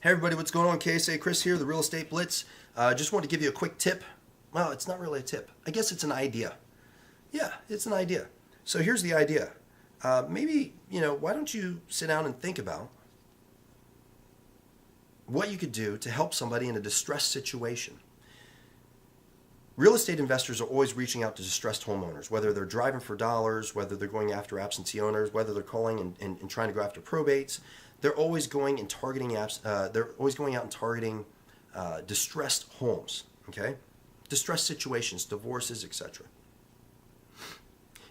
Hey everybody, what's going on? KSA Kris here, the Real Estate Blitz. Just want to give you a quick tip. Well, it's not really a tip. I guess it's an idea. Yeah, it's an idea. So here's the idea. Maybe, why don't you sit down and think about what you could do to help somebody in a distressed situation. Real estate investors are always reaching out to distressed homeowners, whether they're driving for dollars, whether they're going after absentee owners, whether they're calling and trying to go after probates. They're always going and targeting they're always going out and targeting distressed homes, okay? Distressed situations, divorces, etc.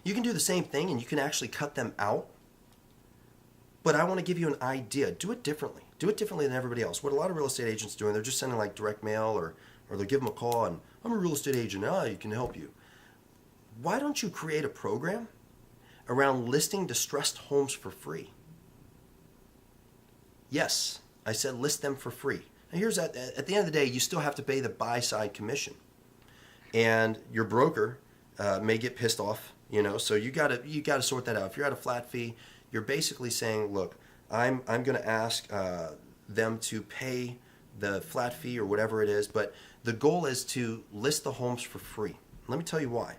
You can do the same thing and you can actually cut them out. But I want to give you an idea. Do it differently. Do it differently than everybody else. What a lot of real estate agents are doing, they're just sending like direct mail or they'll give them a call and I'm a real estate agent. You can help you. Why don't you create a program around listing distressed homes for free? Yes, I said list them for free. Now here's at the end of the day, you still have to pay the buy side commission, and your broker may get pissed off. So you gotta sort that out. If you're at a flat fee, you're basically saying, look, I'm going to ask them to pay the flat fee or whatever it is, but the goal is to list the homes for free. Let me tell you why.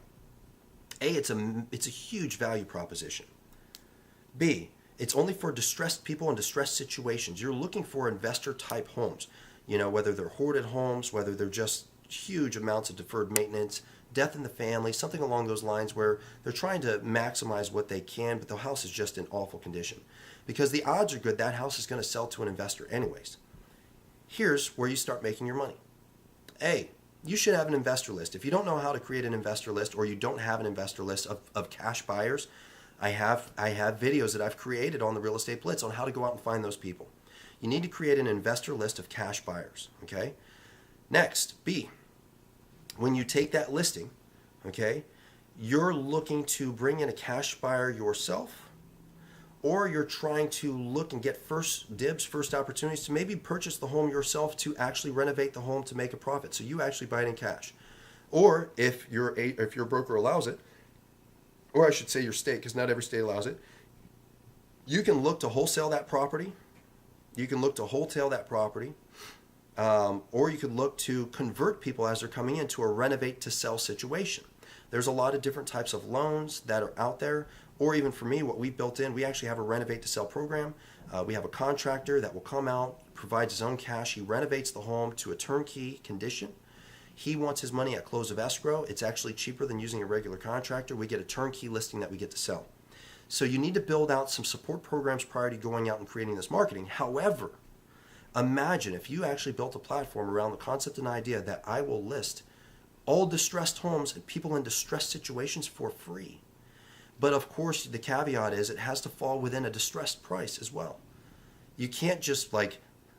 A, it's a huge value proposition. B, it's only for distressed people in distressed situations. You're looking for investor type homes, whether they're hoarded homes, whether they're just huge amounts of deferred maintenance, death in the family, something along those lines where they're trying to maximize what they can, but the house is just in awful condition. Because the odds are good that house is going to sell to an investor anyways. Here's where you start making your money. A, you should have an investor list. If you don't know how to create an investor list or you don't have an investor list of cash buyers, I have videos that I've created on the Real Estate Blitz on how to go out and find those people. You need to create an investor list of cash buyers, okay? Next, B, when you take that listing, okay, you're looking to bring in a cash buyer yourself, or you're trying to look and get first dibs, first opportunities to maybe purchase the home yourself to actually renovate the home to make a profit. So you actually buy it in cash. Or if your broker allows it, or I should say your state, because not every state allows it, you can look to wholesale that property. You can look to wholesale that property. Or you could look to convert people as they're coming into a renovate to sell situation. There's a lot of different types of loans that are out there. Or even for me, what we built in, we actually have a renovate to sell program. We have a contractor that will come out, provides his own cash. He renovates the home to a turnkey condition. He wants his money at close of escrow. It's actually cheaper than using a regular contractor. We get a turnkey listing that we get to sell. So you need to build out some support programs prior to going out and creating this marketing. However, imagine if you actually built a platform around the concept and idea that I will list all distressed homes and people in distressed situations for free. But of course, the caveat is it has to fall within a distressed price as well. You can't just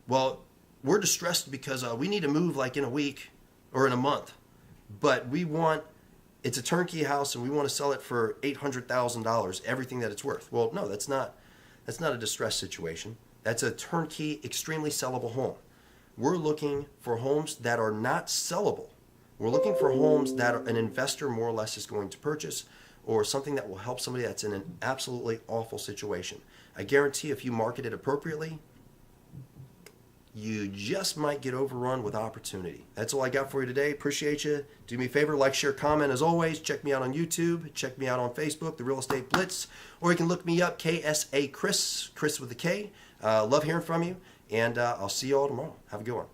we're distressed because we need to move like in a week or in a month, but it's a turnkey house and we want to sell it for $800,000, everything that it's worth. Well, no, that's not a distressed situation. That's a turnkey, extremely sellable home. We're looking for homes that are not sellable. We're looking for homes that an investor more or less is going to purchase, or something that will help somebody that's in an absolutely awful situation. I guarantee if you market it appropriately, you just might get overrun with opportunity. That's all I got for you today. Appreciate you. Do me a favor, like, share, comment as always. Check me out on YouTube. Check me out on Facebook, The Real Estate Blitz. Or you can look me up, KSA Kris, Kris with a K. Love hearing from you. And I'll see you all tomorrow. Have a good one.